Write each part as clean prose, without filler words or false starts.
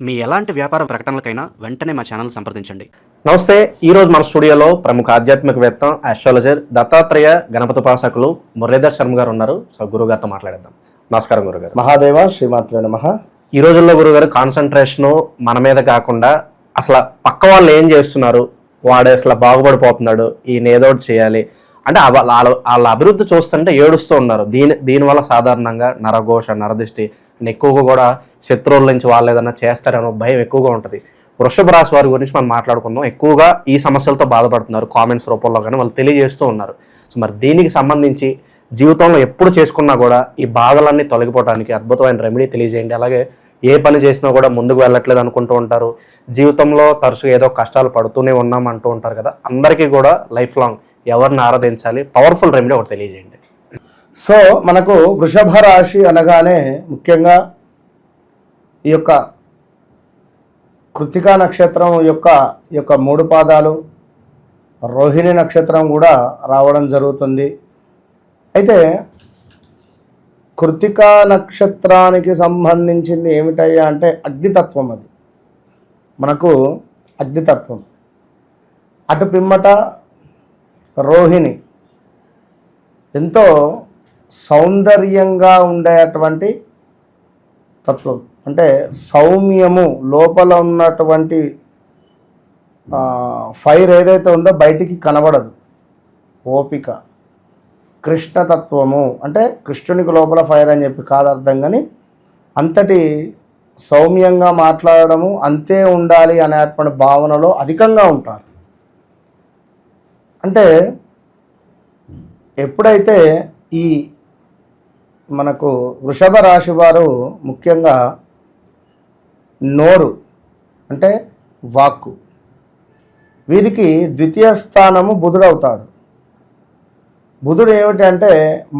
మీ ఎలాంటి వ్యాపార ప్రకటనలకైనా వెంటనే మా ఛానల్ సంప్రదించండి. నమస్తే. ఈరోజు మన స్టూడియోలో ప్రముఖ ఆధ్యాత్మికవేత్త, ఆస్ట్రాలజర్, దత్తాత్రేయ గణపతోపాసకులు మురళీధర్ శర్మ గారు ఉన్నారు. సో గురుగారితో మాట్లాడేద్దాం. నమస్కారం గురుగారు. మహాదేవ శ్రీమాత్రే నమః. ఈ రోజుల్లో గురుగారు కాన్సన్ట్రేషను మన మీద కాకుండా అసలు పక్క వాళ్ళు ఏం చేస్తున్నారు, వాడు అసలు బాగుపడిపోతున్నాడు, ఈయన ఏదో ఒకటి చేయాలి అంటే వాళ్ళ అభివృద్ధి చూస్తుంటే ఏడుస్తూ ఉన్నారు. దీనివల్ల సాధారణంగా నరఘోష, నరదిష్టి ఎక్కువగా కూడా శత్రువుల నుంచి వాళ్ళు ఏదైనా చేస్తారనో భయం ఎక్కువగా ఉంటుంది. వృషభ రాశి వారి గురించి మనం మాట్లాడుకుందాం. ఎక్కువగా ఈ సమస్యలతో బాధపడుతున్నారు, కామెంట్స్ రూపంలో కానీ వాళ్ళు తెలియజేస్తూ ఉన్నారు. సో మరి దీనికి సంబంధించి జీవితంలో ఎప్పుడు చేసుకున్నా కూడా ఈ బాధలన్నీ తొలగిపోవడానికి అద్భుతమైన రెమెడీ తెలియజేయండి. అలాగే ఏ పని చేసినా కూడా ముందుకు వెళ్ళట్లేదు అనుకుంటూ ఉంటారు, జీవితంలో తరచుగా ఏదో కష్టాలు పడుతూనే ఉన్నాం అంటూ ఉంటారు కదా, అందరికీ కూడా లైఫ్ లాంగ్ ఎవరిని ఆరాధించాలి, పవర్ఫుల్ రెమెడీ ఒకటి తెలియజేయండి. సో మనకు వృషభ రాశి అనగానే ముఖ్యంగా ఈ యొక్క కృత్తికా నక్షత్రం యొక్క 3 పాదాలు, రోహిణి నక్షత్రం కూడా రావడం జరుగుతుంది. అయితే కృత్తికా నక్షత్రానికి సంబంధించింది ఏమిటయ్యా అంటే అగ్నితత్వం. అది మనకు అగ్నితత్వం. అటు పిమ్మట రోహిణి ఎంతో సౌందర్యంగా ఉండేటువంటి తత్వం, అంటే సౌమ్యము, లోపల ఉన్నటువంటి ఫైర్ ఏదైతే ఉందో బయటికి కనబడదు, ఓపిక. కృష్ణతత్వము అంటే కృష్ణునికి లోపల ఫైర్ అని చెప్పి కాదు అర్థం, కానీ అంతటి సౌమ్యంగా మాట్లాడడము, అంతే ఉండాలి అనేటువంటి భావనలో అధికంగా ఉంటారు. అంటే ఎప్పుడైతే ఈ మనకు వృషభ రాశి వారు ముఖ్యంగా నోరు అంటే వాక్కు, వీరికి ద్వితీయ స్థానము బుధుడు అవుతాడు. బుధుడు ఏమిటంటే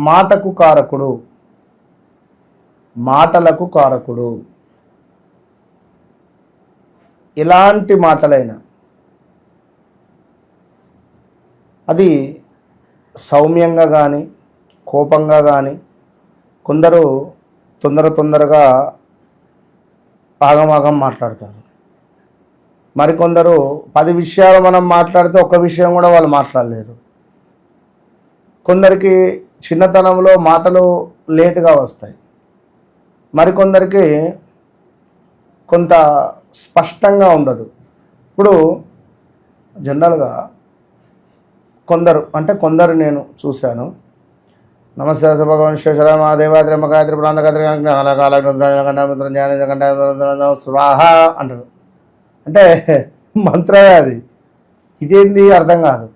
మాటకు కారకుడు, మాటలకు కారకుడు. ఎలాంటి మాటలైనా అది సౌమ్యంగా కానీ కోపంగా కానీ, కొందరు తొందరగా ఆగమాగం మాట్లాడతారు. మరికొందరు 10 విషయాలు మనం మాట్లాడితే ఒక్క విషయం కూడా వాళ్ళు మాట్లాడలేరు. కొందరికి చిన్నతనంలో మాటలు లేటుగా వస్తాయి, మరికొందరికి కొంత స్పష్టంగా ఉండదు. ఇప్పుడు జనరల్గా కొందరు నేను చూశాను, నమస్తే భగవాన్ శ్రీశ్వర మహాదేవాద్రి మగాద్రి ప్రాంతగాద్రి స్వాహ అంటారు. అంటే మంత్రమే అది, ఇదేంది అర్థం కాదు.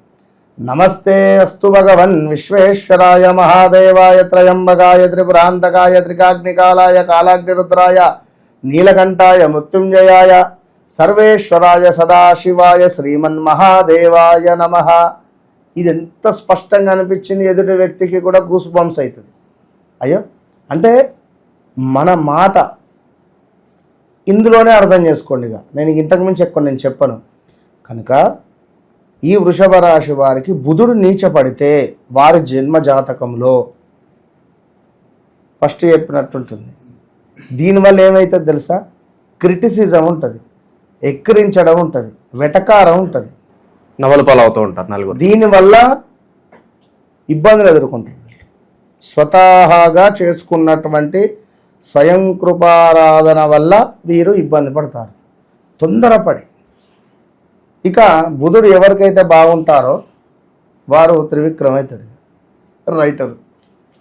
నమస్తే అస్తు భగవన్ విశ్వేశ్వరాయ మహాదేవాయ త్రయంబకాయ త్రిపురాంతకాయ త్రికాగ్నికాలాయ కాలాగ్నిరుద్రాయ నీలకంఠాయ మృత్యుంజయాయ సర్వేశ్వరాయ సదాశివాయ శ్రీమన్మహాదేవాయ నమః. ఇది ఎంత స్పష్టంగా అనిపించింది, ఎదుటి వ్యక్తికి కూడా గూస్ బంప్స్ అవుతుంది. అయ్యో అంటే మన మాట ఇందులోనే అర్థం చేసుకోండి. ఇక నేను ఇంతకుమించి ఎక్కువ నేను చెప్పను. కనుక ఈ వృషభ రాశి వారికి బుధుడు నీచపడితే వారి జన్మ జాతకంలో ఫస్ట్ చెప్పినట్టుంటుంది. దీనివల్ల ఏమవుతుంది తెలుసా? క్రిటిసిజం ఉంటుంది, ఎక్కిరించడం ఉంటుంది, వెటకారం ఉంటుంది, నవలపాలు అవుతూ ఉంటారు నలుగురు. దీనివల్ల ఇబ్బందులు ఎదుర్కొంటారు. స్వతహాగా చేసుకున్నటువంటి స్వయం కృపారాధన వల్ల వీరు ఇబ్బంది పడతారు తొందరపడి. ఇక బుధుడు ఎవరికైతే బాగుంటారో వారు త్రివిక్రమవుతాడు, రైటరు.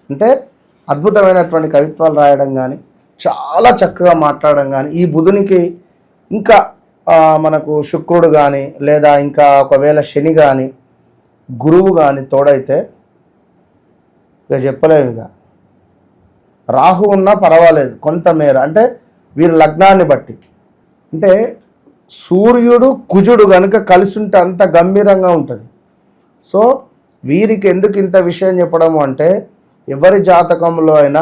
అంటే అద్భుతమైనటువంటి కవిత్వాలు రాయడం కానీ, చాలా చక్కగా మాట్లాడడం కానీ, ఈ బుధునికి ఇంకా మనకు శుక్రుడు కానీ, లేదా ఇంకా ఒకవేళ శని కానీ, గురువు కానీ తోడైతే ఇక చెప్పలేము. ఇక రాహు ఉన్నా పర్వాలేదు కొంతమేర, అంటే వీరి లగ్నాన్ని బట్టి. అంటే సూర్యుడు కుజుడు కనుక కలిసి ఉంటే అంత గంభీరంగా ఉంటుంది. సో వీరికి ఎందుకు ఇంత విషయం చెప్పడము అంటే, ఎవరి జాతకంలో అయినా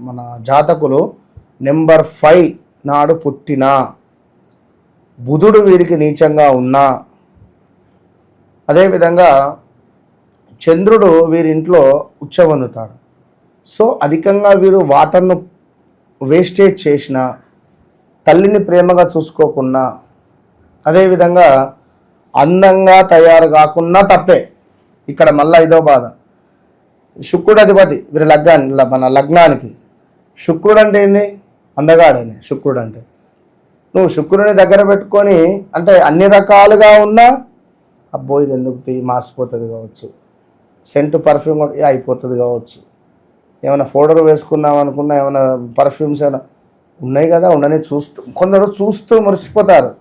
మన జాతకులు నెంబర్ 5 నాడు పుట్టినా, బుధుడు వీరికి నీచంగా ఉన్నా, అదేవిధంగా చంద్రుడు వీరింట్లో ఉచ్చబొందుతాడు. సో అధికంగా వీరు వాటర్ను వేస్టేజ్ చేసిన, తల్లిని ప్రేమగా చూసుకోకున్నా, అదేవిధంగా అందంగా తయారు కాకున్నా తప్పే. ఇక్కడ మళ్ళీ ఇదో బాధ. శుక్రుడు అధిపతి వీరి మన లగ్నానికి. శుక్రుడు అంటే ఏంది? అందగాడని శుక్రుడు అంటే. నువ్వు శుక్రుడిని దగ్గర పెట్టుకొని అంటే అన్ని రకాలుగా ఉన్నా అబ్బో ఇది ఎందుకు మాసిపోతుంది కావచ్చు, సెంటు పర్ఫ్యూమ్ కూడా అయిపోతుంది కావచ్చు, ఏమైనా పౌడర్ వేసుకుందాం అనుకున్నా ఏమైనా పర్ఫ్యూమ్స్ ఏమైనా ఉన్నాయి కదా ఉండని కొందరు చూస్తూ మురిసిపోతారు.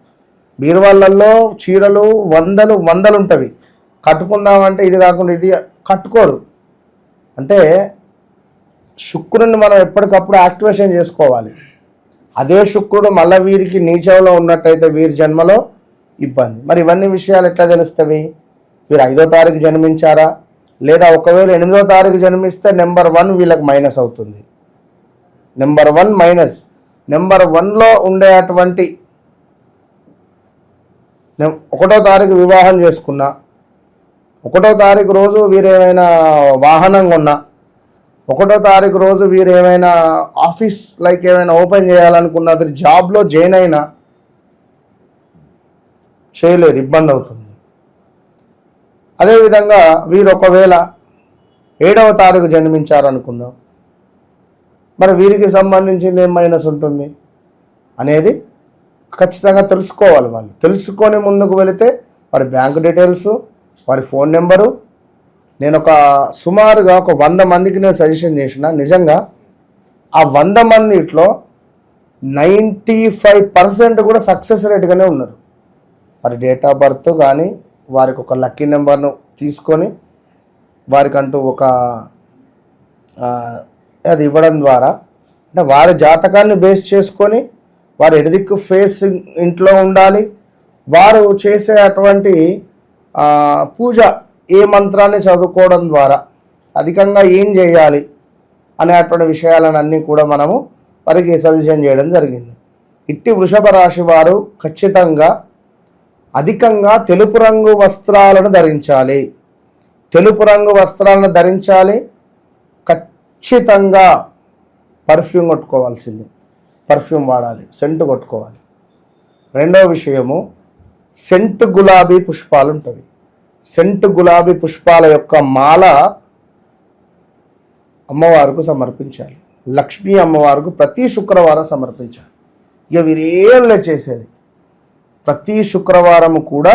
బీరువాళ్ళల్లో చీరలు వందలు ఉంటవి, కట్టుకుందామంటే ఇది కాకుండా ఇది కట్టుకోరు. అంటే శుక్రుడిని మనం ఎప్పటికప్పుడు యాక్టివేషన్ చేసుకోవాలి. అదే శుక్రుడు మళ్ళీ వీరికి నీచంలో ఉన్నట్టయితే వీరి జన్మలో ఇబ్బంది. మరి ఇవన్నీ విషయాలు ఎట్లా తెలుస్తాయి? వీరు 5వ తారీఖు జన్మించారా, లేదా ఒకవేళ 8వ తారీఖు జన్మిస్తే నెంబర్ 1 వీళ్ళకి మైనస్ అవుతుంది. Number 1 minus. నెంబర్ 1లో ఉండేటువంటి 1వ తారీఖు వివాహం చేసుకున్నా, 1వ తారీఖు రోజు వీరేమైనా వాహనం కొన్నా, 1వ తారీఖు రోజు వీరు ఏమైనా ఆఫీస్ లైక్ ఏమైనా ఓపెన్ చేయాలనుకున్నా, వీరు జాబ్లో జాయిన్ అయినా చేయలేరు, ఇబ్బంది అవుతుంది. అదేవిధంగా వీరు ఒకవేళ 7వ తారీఖు జన్మించారనుకుందాం, మరి వీరికి సంబంధించింది ఏం మైనస్ ఉంటుంది అనేది ఖచ్చితంగా తెలుసుకోవాలి. వాళ్ళు తెలుసుకొని ముందుకు వెళితే వారి బ్యాంకు డీటెయిల్స్, వారి ఫోన్ నెంబరు, నేను సుమారుగా 100 మందికి నేను సజెషన్ చేసిన. నిజంగా ఆ 100 మందిలో 95% కూడా సక్సెస్ రేట్గానే ఉన్నారు. వారి డేట్ ఆఫ్ బర్త్ కానీ వారికి ఒక లక్కీ నెంబర్ను తీసుకొని వారికంటూ అది ఇవ్వడం ద్వారా, అంటే వారి జాతకాన్ని బేస్ చేసుకొని వారు ఎడదిక్కు ఫేస్ ఇంట్లో ఉండాలి, వారు చేసే అటువంటి పూజ ఏ మంత్రాన్ని చదువుకోవడం ద్వారా అధికంగా ఏం చేయాలి అనేటువంటి విషయాలన్నీ కూడా మనము వారికి సజెషన్ చేయడం జరిగింది. ఇట్టి వృషభ రాశి వారు ఖచ్చితంగా అధికంగా తెలుపు రంగు వస్త్రాలను ధరించాలి. తెలుపు రంగు వస్త్రాలను ధరించాలి. ఖచ్చితంగా పర్ఫ్యూమ్ కొట్టుకోవాల్సింది, పర్ఫ్యూమ్ వాడాలి, సెంటు కొట్టుకోవాలి. రెండవ విషయము, సెంటు గులాబీ పుష్పాలు ఉంటుంది. సెంటు గులాబీ పుష్పాల యొక్క మాల అమ్మవారికి సమర్పించాలి. లక్ష్మీ అమ్మవారికి ప్రతి శుక్రవారం సమర్పించాలి. ఇక వీరేళ్ళే చేసేది ప్రతి శుక్రవారము కూడా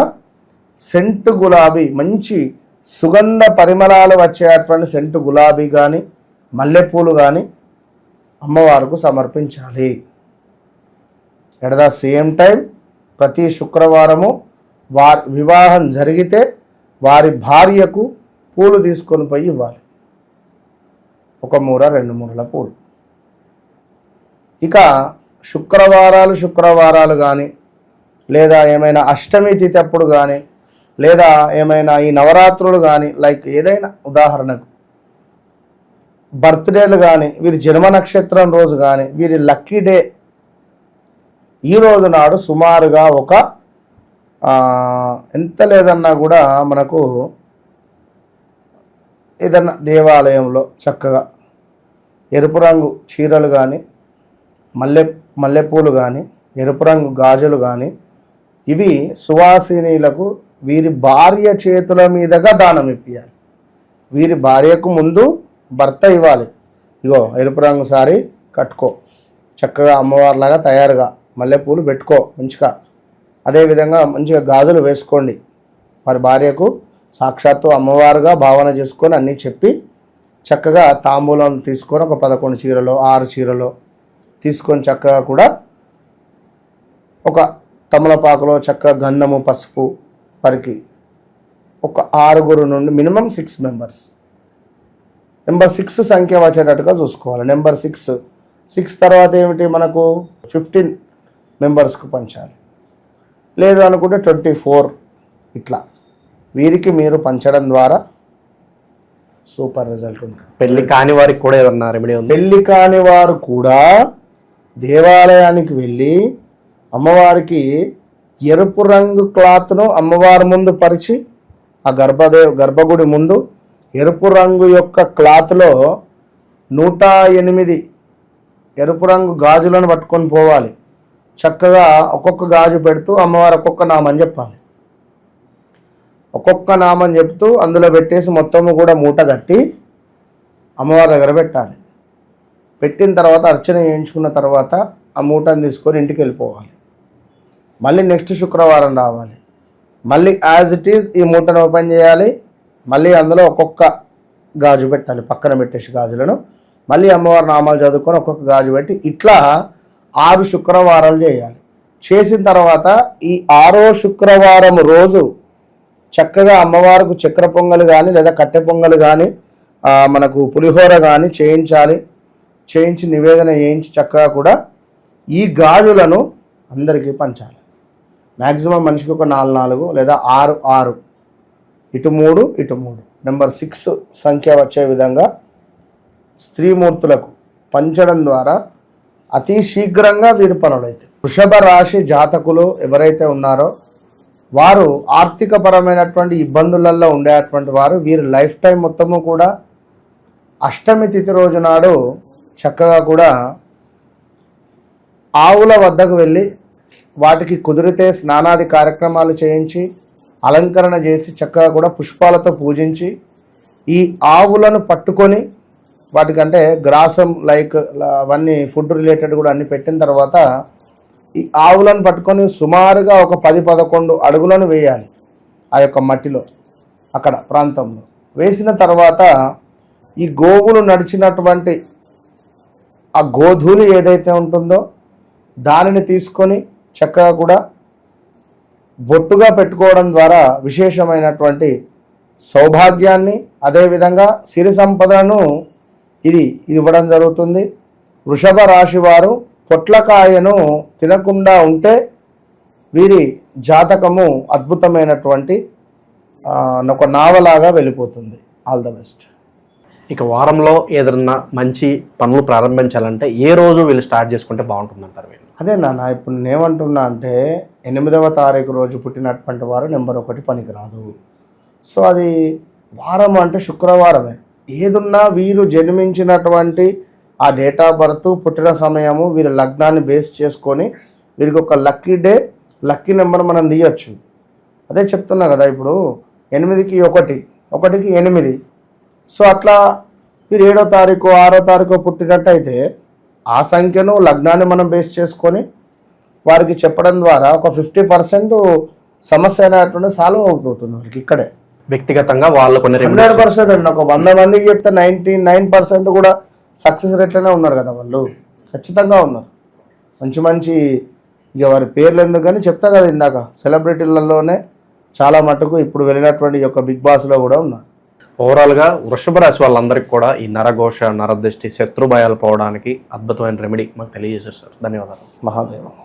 సెంటు గులాబీ, మంచి సుగంధ పరిమళాలు వచ్చేటువంటి సెంటు గులాబీ కానీ మల్లెపూలు కానీ అమ్మవారికి సమర్పించాలి. ఎట్ ద సేమ్ టైం ప్రతి శుక్రవారము వారి వివాహం జరిగితే వారి భార్యకు పూలు తీసుకొని పోయి ఇవ్వాలి. 1 మూర 2 మూరల పూలు. ఇక శుక్రవారాలు కానీ, లేదా ఏమైనా అష్టమి తిథి అప్పుడు కానీ, లేదా ఏమైనా ఈ నవరాత్రులు కానీ, లైక్ ఏదైనా ఉదాహరణకు బర్త్డేలు కానీ, వీరి జన్మ నక్షత్రం రోజు కానీ, వీరి లక్కీ డే ఈ రోజు నాడు సుమారుగా ఎంత లేదన్నా కూడా మనకు ఏదన్నా దేవాలయంలో చక్కగా ఎరుపు రంగు చీరలు కానీ, మల్లెపూలు కానీ, ఎరుపు రంగు గాజులు కానీ, ఇవి సువాసినీలకు వీరి భార్య చేతుల మీదుగా దానం ఇప్పించాలి. వీరి భార్యకు ముందు భర్త ఇవ్వాలి. ఇగో ఎరుపు రంగు సారీ కట్టుకో, చక్కగా అమ్మవారిలాగా తయారుగా మల్లెపూలు పెట్టుకో మంచిగా, అదేవిధంగా మంచిగా గాజులు వేసుకోండి. వారి భార్యకు సాక్షాత్తు అమ్మవారుగా భావన చేసుకొని అన్నీ చెప్పి చక్కగా తాంబూలం తీసుకొని 11 చీరలో 6 చీరలో తీసుకొని చక్కగా కూడా ఒక తమలపాకులో చక్కగా గంధము పసుపు వారికి 6 నుండి మినిమం 6 మెంబర్స్, నెంబర్ 6 సంఖ్య వచ్చేటట్టుగా చూసుకోవాలి. నెంబర్ 6 తర్వాత ఏమిటి మనకు 15 మెంబర్స్కు పంచాలి. లేదు అనుకుంటే 24 ఇట్లా వీరికి మీరు పంచడం ద్వారా సూపర్ రిజల్ట్ ఉంటుంది. పెళ్లి కాని వారికి కూడా ఏదన్నా రెమెడీ ఉంది? పెళ్లి కాని వారు కూడా దేవాలయానికి వెళ్ళి అమ్మవారికి ఎరుపు రంగు క్లాత్ను అమ్మవారి ముందు పరిచి ఆ గర్భగుడి ముందు ఎరుపు రంగు యొక్క క్లాత్లో 108 ఎరుపు రంగు గాజులను పట్టుకొని పోవాలి. చక్కగా ఒక్కొక్క గాజు పెడుతూ అమ్మవారు ఒక్కొక్క నామం చెప్పాలి. ఒక్కొక్క నామం చెప్తూ అందులో పెట్టేసి మొత్తము కూడా మూట కట్టి అమ్మవారి దగ్గర పెట్టాలి. పెట్టిన తర్వాత అర్చన చేయించుకున్న తర్వాత ఆ మూటను తీసుకొని ఇంటికి వెళ్ళిపోవాలి. మళ్ళీ నెక్స్ట్ శుక్రవారం రావాలి. మళ్ళీ యాజ్ ఇట్ ఈజ్ ఈ మూటను ఓపెన్ చేయాలి. మళ్ళీ అందులో ఒక్కొక్క గాజు పెట్టాలి. పక్కన పెట్టేసి గాజులను మళ్ళీ అమ్మవారి నామాలు చదువుకొని ఒక్కొక్క గాజు పెట్టి ఇట్లా 6 శుక్రవారాలు చేయాలి. చేసిన తర్వాత ఈ 6వ శుక్రవారం రోజు చక్కగా అమ్మవారికి చక్కెర పొంగలు కానీ లేదా కట్టె పొంగలు కానీ మనకు పులిహోర కానీ చేయించాలి. చేయించి నివేదన చేయించి చక్కగా కూడా ఈ గాజులను అందరికీ పంచాలి. మ్యాక్సిమం మనిషికి ఒక 4 లేదా 6 ఇటు 3 ఇటు 3 నెంబర్ 6 సంఖ్య వచ్చే విధంగా స్త్రీమూర్తులకు పంచడం ద్వారా అతి శీఘ్రంగా వీరి పనులైతే. వృషభ రాశి జాతకులు ఎవరైతే ఉన్నారో వారు ఆర్థికపరమైనటువంటి ఇబ్బందులలో ఉండేటువంటి వారు వీరి లైఫ్ టైం మొత్తము కూడా అష్టమి తిథి రోజు నాడు చక్కగా కూడా ఆవుల వద్దకు వెళ్ళి వాటికి కుదిరితే స్నానాది కార్యక్రమాలు చేయించి అలంకరణ చేసి చక్కగా కూడా పుష్పాలతో పూజించి ఈ ఆవులను పట్టుకొని వాటికంటే గ్రాసం లైక్ అవన్నీ ఫుడ్ రిలేటెడ్ కూడా అన్ని పెట్టిన తర్వాత ఈ ఆవులను పట్టుకొని సుమారుగా ఒక 10-11 అడుగులను వేయాలి ఆ యొక్క మట్టిలో అక్కడ ప్రాంతంలో. వేసిన తర్వాత ఈ గోవులు నడిచినటువంటి ఆ గోధూళి ఏదైతే ఉంటుందో దానిని తీసుకొని చక్కగా కూడా బొట్టుగా పెట్టుకోవడం ద్వారా విశేషమైనటువంటి సౌభాగ్యాన్ని అదేవిధంగా సిరి సంపదను ఇది ఇవ్వడం జరుగుతుంది. వృషభ రాశి వారు పొట్లకాయను తినకుండా ఉంటే వీరి జాతకము అద్భుతమైనటువంటి ఒక నావలాగా వెళ్ళిపోతుంది. All the best. ఇక వారంలో ఏదన్నా మంచి పనులు ప్రారంభించాలంటే ఏ రోజు వీళ్ళు స్టార్ట్ చేసుకుంటే బాగుంటుందంటారు వీళ్ళు? అదే నాన్న, ఇప్పుడు నేనేమంటున్నా అంటే 8వ తారీఖు రోజు పుట్టినటువంటి వారు నెంబర్ 1 పనికి రాదు. సో అది వారం అంటే శుక్రవారమే. ఏదున్నా వీరు జన్మించినటువంటి ఆ డేట్ ఆఫ్ బర్త్ పుట్టిన సమయము వీరి లగ్నాన్ని బేస్ చేసుకొని వీరికి ఒక లక్కీ డే లక్కీ నెంబర్ మనం తీయచ్చు. అదే చెప్తున్నా కదా, ఇప్పుడు 8కి 1, 1కి 8. సో అట్లా మీరు 7వ తారీఖు 6వ తారీఖు పుట్టినట్టయితే ఆ సంఖ్యను లగ్నాన్ని మనం బేస్ చేసుకొని వారికి చెప్పడం ద్వారా ఒక 50% సమస్య అనేటువంటి సాల్వ్ అవుతుంది వారికి ఇక్కడే. వ్యక్తిగతంగా వాళ్ళు కొన్ని 100% అండి. ఒక 100 మందికి చెప్తే 99% కూడా సక్సెస్ రేట్లోనే ఉన్నారు కదా వాళ్ళు. ఖచ్చితంగా ఉన్నారు. మంచి ఇక వారి పేర్లు ఎందుకు కానీ చెప్తా కదా ఇందాక, సెలబ్రిటీలలోనే చాలా మటుకు ఇప్పుడు వెళ్ళినటువంటి యొక్క బిగ్ బాస్లో కూడా ఉన్నారు. ఓవరాల్గా వృషభ రాశి వాళ్ళందరికీ కూడా ఈ నరఘోష నరదృష్టి శత్రు భయాలు పోవడానికి అద్భుతమైన రెమెడీ మాకు తెలియజేశారు సార్. ధన్యవాదాలు. మహాదేవ.